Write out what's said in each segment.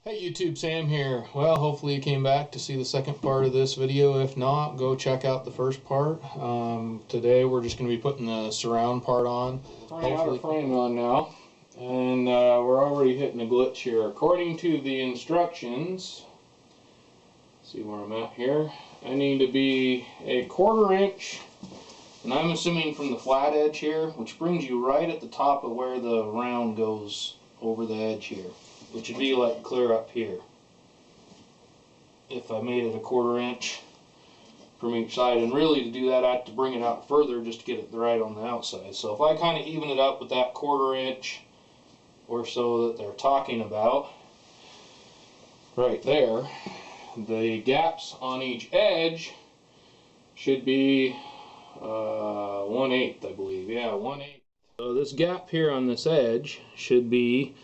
Hey YouTube, Sam here. Well, hopefully you came back to see the second part of this video. If not, go check out the first part. Today we're just going to be putting the surround part on. Outer frame on now. And we're already hitting a glitch here. According to the instructions, see where I'm at here, I need to be a 1/4 inch, and I'm assuming from the flat edge here, which brings you right at the top of where the round goes over the edge here, which would be like clear up here. If I made it a 1/4 inch from each side, and really to do that I have to bring it out further just to get it right on the outside. So if I kind of even it up with that 1/4 inch or so that they're talking about right there, the gaps on each edge should be 1/8, I believe. Yeah, 1/8. So this gap here on this edge should be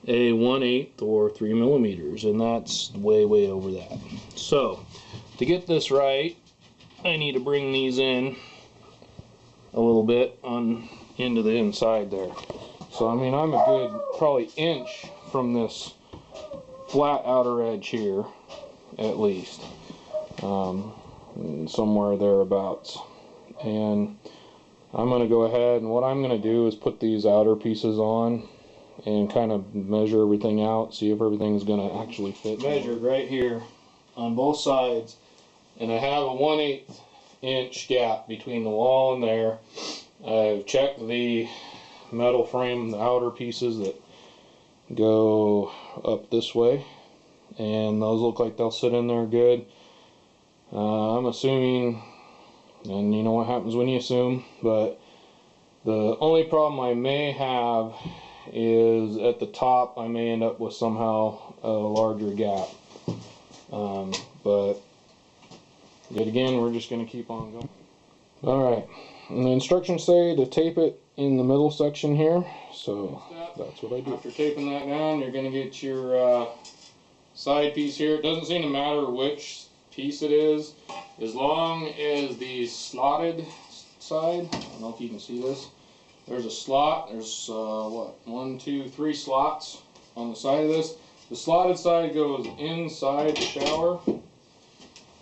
a 1/8 or 3 millimeters, and that's way over that. So to get this right, I need to bring these in a little bit on into the inside there. So I mean, I'm a good probably inch from this flat outer edge here, at least, somewhere thereabouts. And I'm going to go ahead, and what I'm going to do is put these outer pieces on and kind of measure everything out, see if everything's going to actually fit. Measured right here on both sides, and I have a 1/8 inch gap between the wall and there. I've checked the metal frame, the outer pieces that go up this way, and those look like they'll sit in there good. I'm assuming, and you know what happens when you assume, but the only problem I may have is at the top I may end up with somehow a larger gap. But yet again, we're just going to keep on going. Alright, and the instructions say to tape it in the middle section here, so that's what I do. After taping that down, you're going to get your side piece here. It doesn't seem to matter which piece it is, as long as the slotted side, I don't know if you can see this, there's a slot, there's what, 1, 2, 3 slots on the side of this. The slotted side goes inside the shower.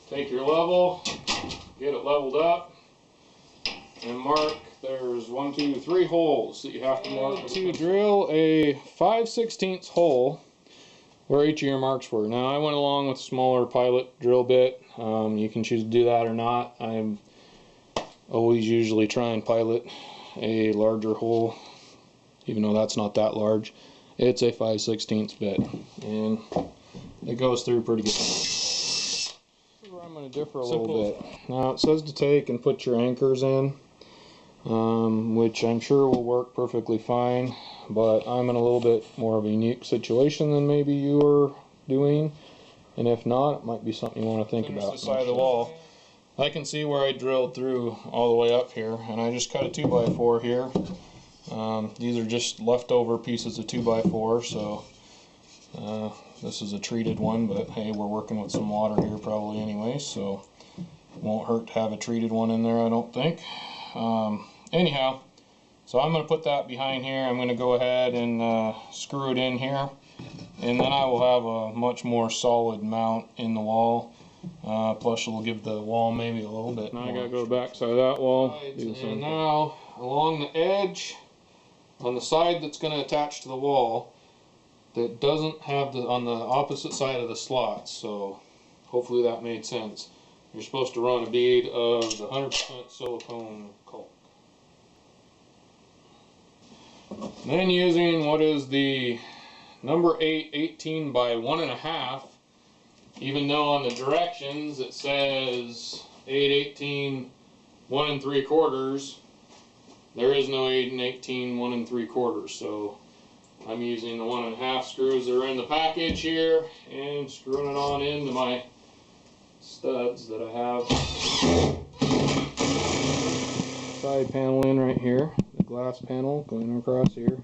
Take your level, get it leveled up, and mark, there's 1, 2, 3 holes that you have to mark. To drill a 5/16 hole where each of your marks were. Now I went along with a smaller pilot drill bit. You can choose to do that or not. I'm always usually try and pilot a larger hole, even though that's not that large. It's a 5/16 bit, and it goes through pretty good. Where I'm going to differ a little bit. Now it says to take and put your anchors in, which I'm sure will work perfectly fine, but I'm in a little bit more of a unique situation than maybe you are doing, and if not, it might be something you want to think about. This side of the wall, I can see where I drilled through all the way up here, and I just cut a 2x4 here. These are just leftover pieces of 2x4, so this is a treated one, but hey, we're working with some water here probably anyway, so it won't hurt to have a treated one in there, I don't think. Anyhow, so I'm going to put that behind here. I'm going to go ahead and screw it in here, and then I will have a much more solid mount in the wall. Plus it'll give the wall maybe a little bit. Now I gotta go back side of that wall. And now along the edge, on the side that's going to attach to the wall, that doesn't have the, on the opposite side of the slots, so hopefully that made sense. You're supposed to run a bead of the 100% silicone caulk. Then using what is the number 8 18 by 1.5, even though on the directions it says 8 18 1 3/4, there is no 8 18 1 3/4, so I'm using the 1.5 screws that are in the package here and screwing it on into my studs that I have. Side panel in right here, the glass panel going across here.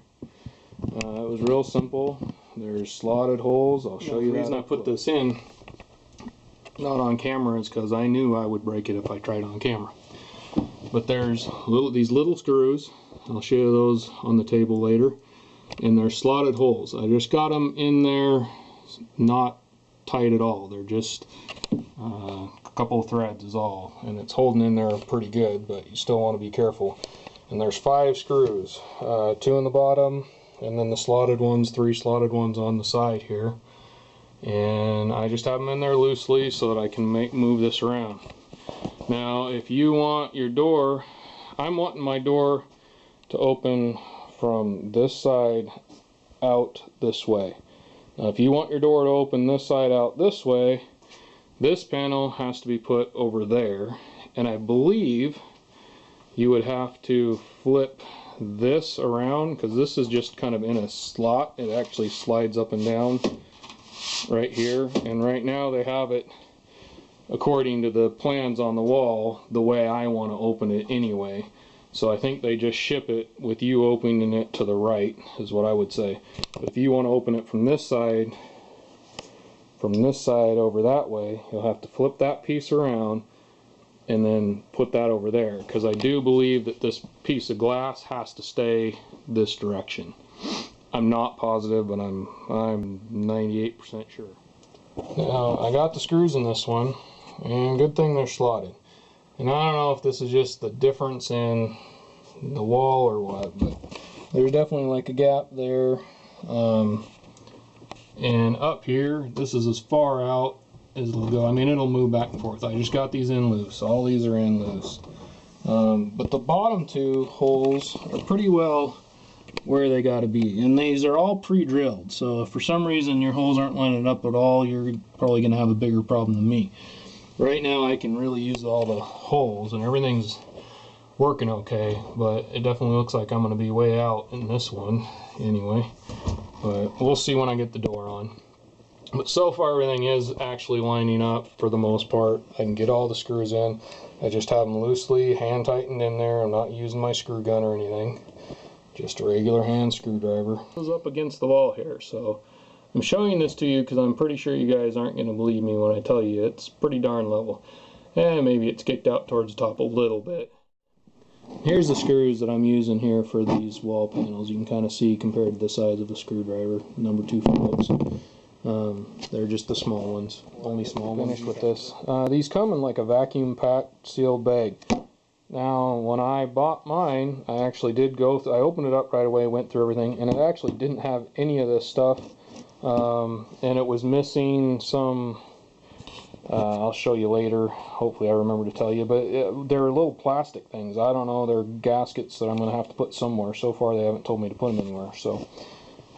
It was real simple. There's slotted holes. I'll show you that. The reason I put this in, not on camera, is because I knew I would break it if I tried on camera. But there's these little screws. I'll show you those on the table later. And they're slotted holes. I just got them in there not tight at all. They're just a couple of threads is all, and it's holding in there pretty good, but you still want to be careful. And there's 5 screws, 2 in the bottom, and then the slotted ones, 3 slotted ones on the side here. And I just have them in there loosely so that I can move this around. Now if you want your door, I'm wanting my door to open from this side out this way. Now if you want your door to open this side out this way, this panel has to be put over there, and I believe you would have to flip this around, because this is just kind of in a slot. It actually slides up and down right here, and right now they have it according to the plans on the wall the way I want to open it anyway. So I think they just ship it with you opening it to the right, is what I would say. But if you want to open it from this side over that way, you'll have to flip that piece around and then put that over there, because I do believe that this piece of glass has to stay this direction. I'm not positive, but I'm 98% sure. Now I got the screws in this one, and good thing they're slotted. And I don't know if this is just the difference in the wall or what, but there's definitely like a gap there. And up here, this is as far out as it'll go. I mean, it'll move back and forth. I just got these in loose. All these are in loose. But the bottom 2 holes are pretty well where they got to be, and these are all pre-drilled, so if for some reason your holes aren't lining up at all, you're probably going to have a bigger problem than me. Right now I can really use all the holes and everything's working okay, but it definitely looks like I'm going to be way out in this one anyway, but we'll see when I get the door on. But so far everything is actually lining up for the most part. I can get all the screws in. I just have them loosely hand tightened in there. I'm not using my screw gun or anything. Just a regular hand screwdriver. It was up against the wall here, so I'm showing this to you because I'm pretty sure you guys aren't going to believe me when I tell you it's pretty darn level. And maybe it's kicked out towards the top a little bit. Here's the screws that I'm using here for these wall panels. You can kind of see compared to the size of the screwdriver, number 2 Phillips. They're just the small ones, only small ones. Finished with this. These come in like a vacuum packed sealed bag. Now, when I bought mine, I actually did I opened it up right away, went through everything, and it actually didn't have any of this stuff. And it was missing some, I'll show you later, hopefully I remember to tell you, but they're little plastic things. I don't know, they're gaskets that I'm going to have to put somewhere. So far they haven't told me to put them anywhere. So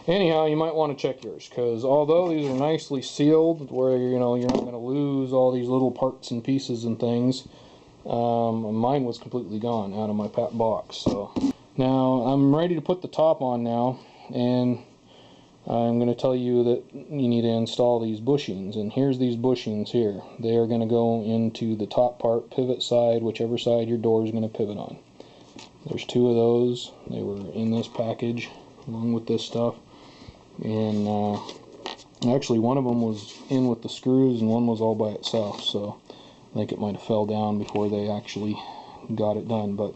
anyhow, you might want to check yours, because although these are nicely sealed, where you're not going to lose all these little parts and pieces and things, mine was completely gone out of my box. So now I'm ready to put the top on now, and I'm going to tell you that you need to install these bushings, and here's these bushings here. They are going to go into the top part, pivot side, whichever side your door is going to pivot on. There's 2 of those. They were in this package along with this stuff, and actually one of them was in with the screws and one was all by itself, so I think it might have fell down before they actually got it done, but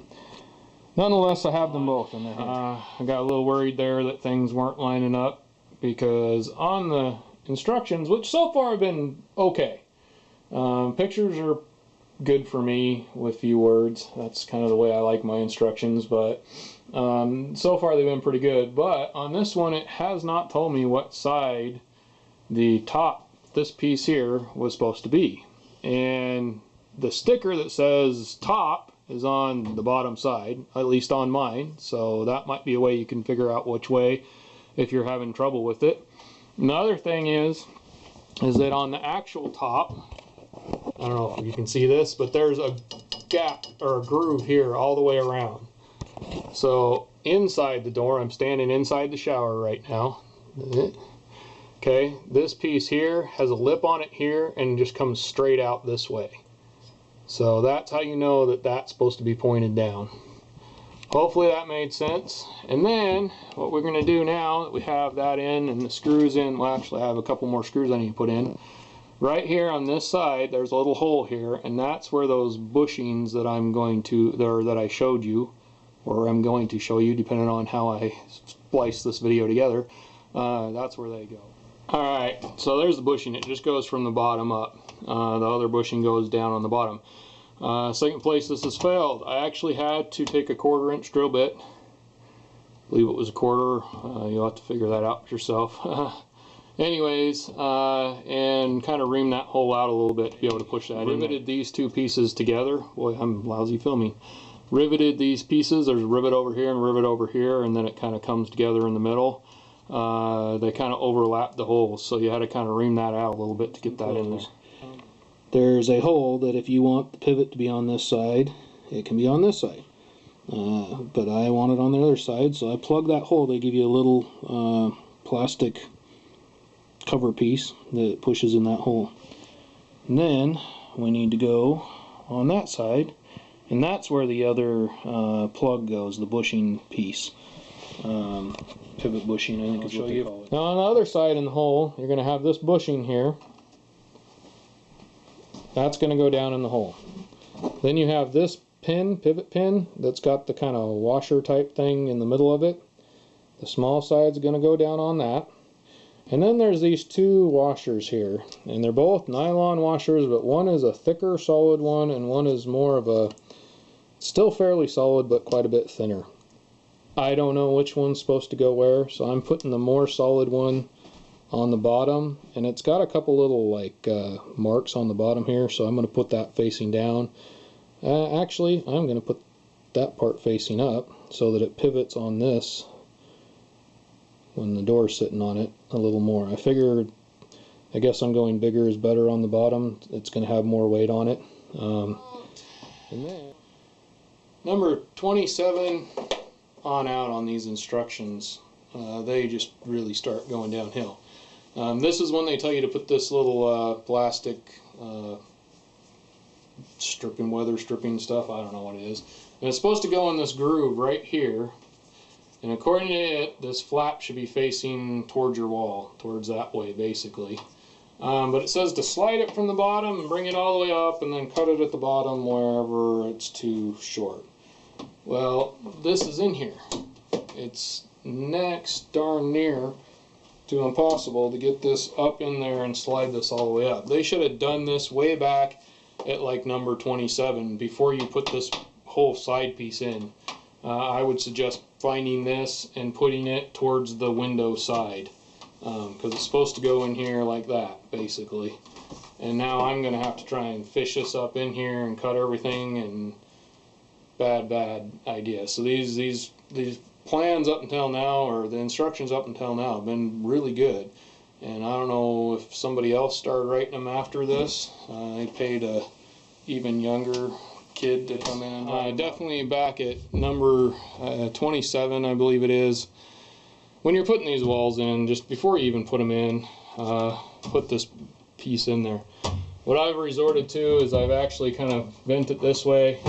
nonetheless I have them both in there. I got a little worried there that things weren't lining up, because on the instructions, which so far have been okay, pictures are good for me with few words. That's kind of the way I like my instructions, but so far they've been pretty good. But on this one, it has not told me what side the top, this piece here, was supposed to be. And the sticker that says top is on the bottom side, at least on mine, so that might be a way you can figure out which way if you're having trouble with it. And the other thing is that on the actual top, I don't know if you can see this, but there's a gap or a groove here all the way around. So inside the door, I'm standing inside the shower right now. Okay, this piece here has a lip on it here and just comes straight out this way. So that's how you know that that's supposed to be pointed down. Hopefully that made sense. And then what we're going to do now that we have that in and the screws in, well, actually I have a couple more screws I need to put in. Right here on this side, there's a little hole here, and that's where those bushings that I'm going to, or that I showed you, or I'm going to show you, depending on how I splice this video together, that's where they go. Alright, so there's the bushing. It just goes from the bottom up. The other bushing goes down on the bottom. Second place, this has failed. I actually had to take a 1/4-inch drill bit. I believe it was a 1/4. You'll have to figure that out yourself. Anyways, and kind of ream that hole out a little bit to be able to push that. I riveted these two pieces together. Boy, I'm lousy filming. Riveted these pieces. There's a rivet over here and a rivet over here, and then it kind of comes together in the middle. They kind of overlap the holes, so you had to kind of ream that out a little bit to get that in there. There's a hole that if you want the pivot to be on this side, it can be on this side. But I want it on the other side, so I plug that hole. They give you a little plastic cover piece that pushes in that hole. And then we need to go on that side, and that's where the other plug goes, the bushing piece. Pivot bushing, I think is what they call it. Now on the other side in the hole, you're going to have this bushing here. That's going to go down in the hole. Then you have this pin, pivot pin, that's got the kind of washer type thing in the middle of it. The small side's going to go down on that. And then there's these two washers here, and they're both nylon washers, but one is a thicker solid one and one is more of a, still fairly solid but quite a bit thinner. I don't know which one's supposed to go where, so I'm putting the more solid one on the bottom, and it's got a couple little like marks on the bottom here, so I'm going to put that facing down. Actually, I'm going to put that part facing up so that it pivots on this when the door's sitting on it a little more. I guess I'm going bigger is better on the bottom. It's going to have more weight on it. And then number 27 on out on these instructions, they just really start going downhill. This is when they tell you to put this little plastic weather stripping stuff, I don't know what it is, and it's supposed to go in this groove right here, and according to it, this flap should be facing towards your wall, towards that way basically. But it says to slide it from the bottom and bring it all the way up and then cut it at the bottom wherever it's too short. Well, this is in here. It's next darn near to impossible to get this up in there and slide this all the way up. They should have done this way back at like number 27 before you put this whole side piece in. I would suggest finding this and putting it towards the window side, because it's supposed to go in here like that basically. And now I'm going to have to try and fish this up in here and cut everything, and bad idea. So these plans up until now, or the instructions up until now, have been really good, and I don't know if somebody else started writing them after this. They paid a even younger kid to come in. Definitely back at number 27, I believe it is. When you're putting these walls in, just before you even put them in, put this piece in there. What I've resorted to is I've actually kind of bent it this way.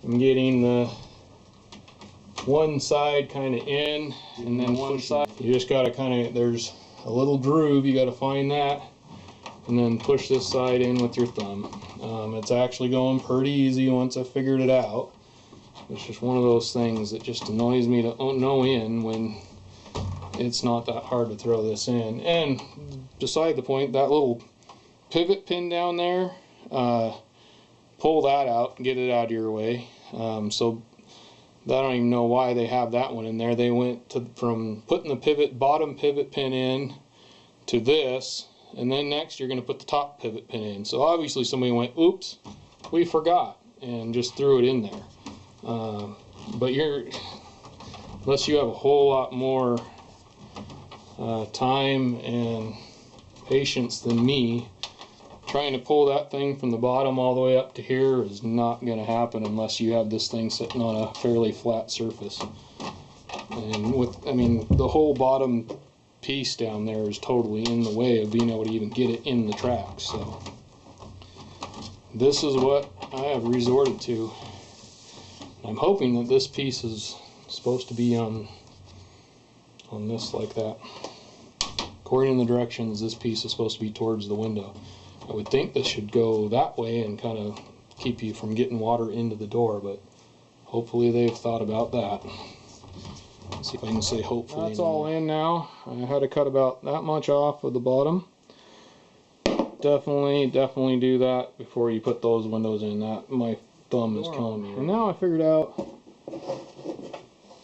I'm getting the one side kind of in, and then one side, you just got to kind of, there's a little groove, you got to find that, and then push this side in with your thumb. It's actually going pretty easy once I figured it out. It's just one of those things that just annoys me to know in when it's not that hard to throw this in. And beside the point, that little pivot pin down there, pull that out and get it out of your way. So I don't even know why they have that one in there. They went from putting the bottom pivot pin in to this, and then next you're going to put the top pivot pin in. So obviously somebody went, oops, we forgot, and just threw it in there. But unless you have a whole lot more time and patience than me, trying to pull that thing from the bottom all the way up to here is not going to happen unless you have this thing sitting on a fairly flat surface. And the whole bottom piece down there is totally in the way of being able to even get it in the tracks. So this is what I have resorted to. I'm hoping that this piece is supposed to be on this like that. According to the directions, this piece is supposed to be towards the window. I would think this should go that way and kind of keep you from getting water into the door, but hopefully they've thought about that. Let's see if I can say hopefully. That's all in now. I had to cut about that much off of the bottom. Definitely do that before you put those windows in. That my thumb is killing me. And now I figured out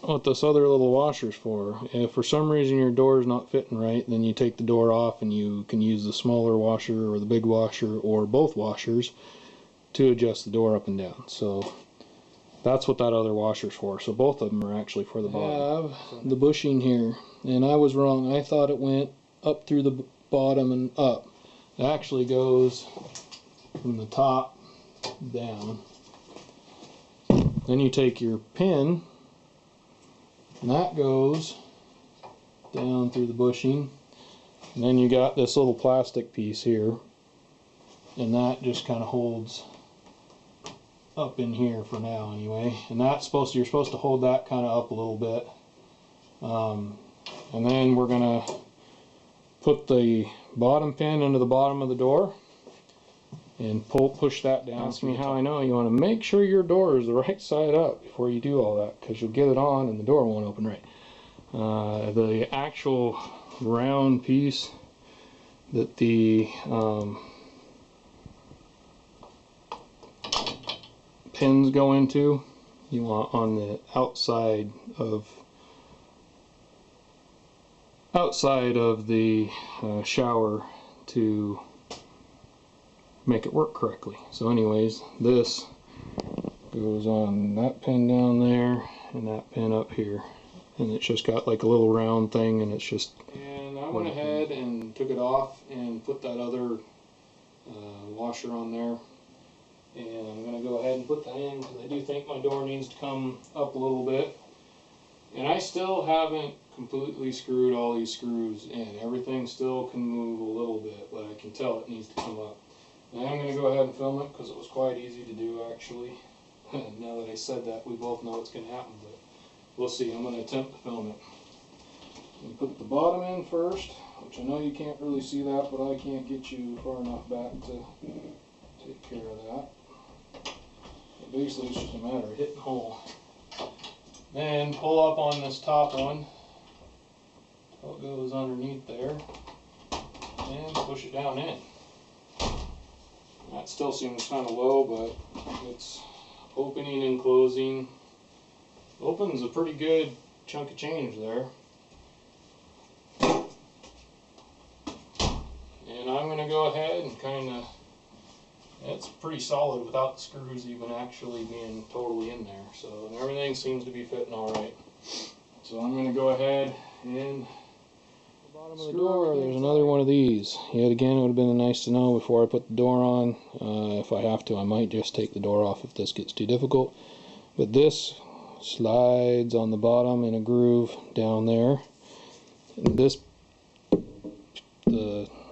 what this other little washer's for. If for some reason your door is not fitting right, then you take the door off and you can use the smaller washer or the big washer or both washers to adjust the door up and down. So that's what that other washer's for. So both of them are actually for the bottom. I have the bushing here, and I was wrong. I thought it went up through the bottom and up. It actually goes from the top down. Then you take your pin, and that goes down through the bushing. And then you got this little plastic piece here, and that just kind of holds up in here for now anyway. And that's you're supposed to hold that kind of up a little bit. And then we're gonna put the bottom pin into the bottom of the door and push that down. Ask me how I know. You want to make sure your door is the right side up before you do all that, because you'll get it on and the door won't open right. The actual round piece that the pins go into, you want on the outside of the shower to make it work correctly. So anyways, this goes on that pin down there and that pin up here, and it's just got like a little round thing, and it's just, and I went ahead and took it off and put that other washer on there, and I'm going to go ahead and put that in because I do think my door needs to come up a little bit. And I still haven't completely screwed all these screws in. Everything still can move a little bit, but I can tell it needs to come up. And I'm going to go ahead and film it because it was quite easy to do actually. Now that I said that, we both know it's going to happen, but we'll see. I'm going to attempt to film it. You put the bottom in first, which I know you can't really see that, but I can't get you far enough back to take care of that. But basically it's just a matter of hitting hole. Then pull up on this top one till it goes underneath there and push it down in. That still seems kind of low, but it's opening and closing. Opens a pretty good chunk of change there. And I'm going to go ahead and kind of, it's pretty solid without the screws even actually being totally in there. So everything seems to be fitting all right. So I'm going to go ahead and the bottom of the door, there's another one of these. Yet again, it would have been nice to know before I put the door on. If I have to, I might just take the door off if this gets too difficult. But this slides on the bottom in a groove down there. And this,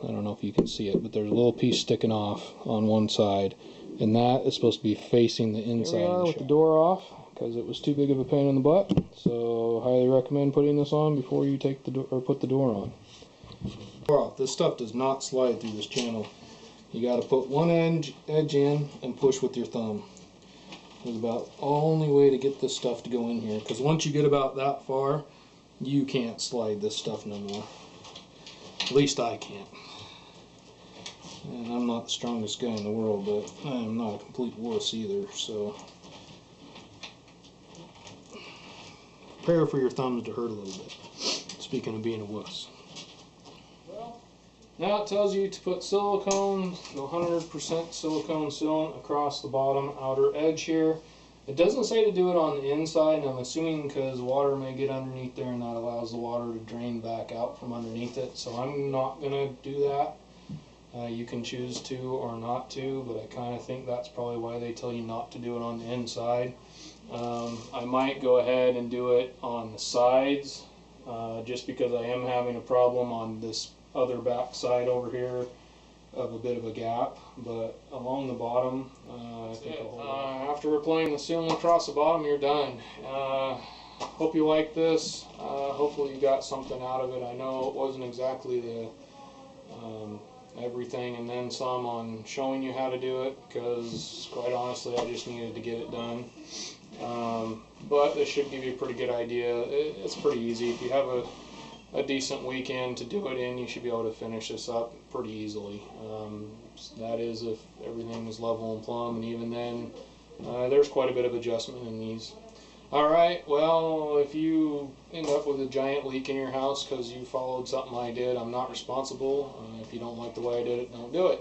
I don't know if you can see it, but there's a little piece sticking off on one side, and that is supposed to be facing the inside. Here we are with the door off because it was too big of a pain in the butt. So highly recommend putting this on before you take the door or put the door on. This stuff does not slide through this channel. You got to put one edge in and push with your thumb. It's about the only way to get this stuff to go in here, because once you get about that far, you can't slide this stuff no more. At least I can't. And I'm not the strongest guy in the world, but I'm not a complete wuss either, so prepare for your thumbs to hurt a little bit. Speaking of being a wuss. Well, now it tells you to put silicone, 100% silicone sealant across the bottom outer edge here. It doesn't say to do it on the inside, and I'm assuming because water may get underneath there and that allows the water to drain back out from underneath it. So I'm not going to do that. You can choose to or not to, but I kind of think that's probably why they tell you not to do it on the inside. I might go ahead and do it on the sides, just because I am having a problem on this other back side over here of a bit of a gap, but along the bottom, I think after applying the sealant across the bottom, you're done. Hope you like this. Hopefully you got something out of it. I know it wasn't exactly the everything and then some on showing you how to do it, because quite honestly I just needed to get it done. But this should give you a pretty good idea. It's pretty easy. If you have a decent weekend to do it in, you should be able to finish this up pretty easily. That is if everything is level and plumb, and even then there's quite a bit of adjustment in these. Alright, well, if you end up with a giant leak in your house because you followed something I did, I'm not responsible. If you don't like the way I did it, don't do it.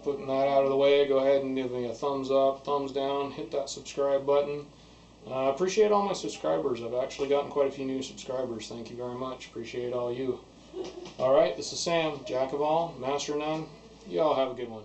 Putting that out of the way, go ahead and give me a thumbs up, thumbs down, hit that subscribe button. I appreciate all my subscribers. I've actually gotten quite a few new subscribers. Thank you very much. Appreciate all you. Alright, this is Sam, Jack of all, Master of none. You all have a good one.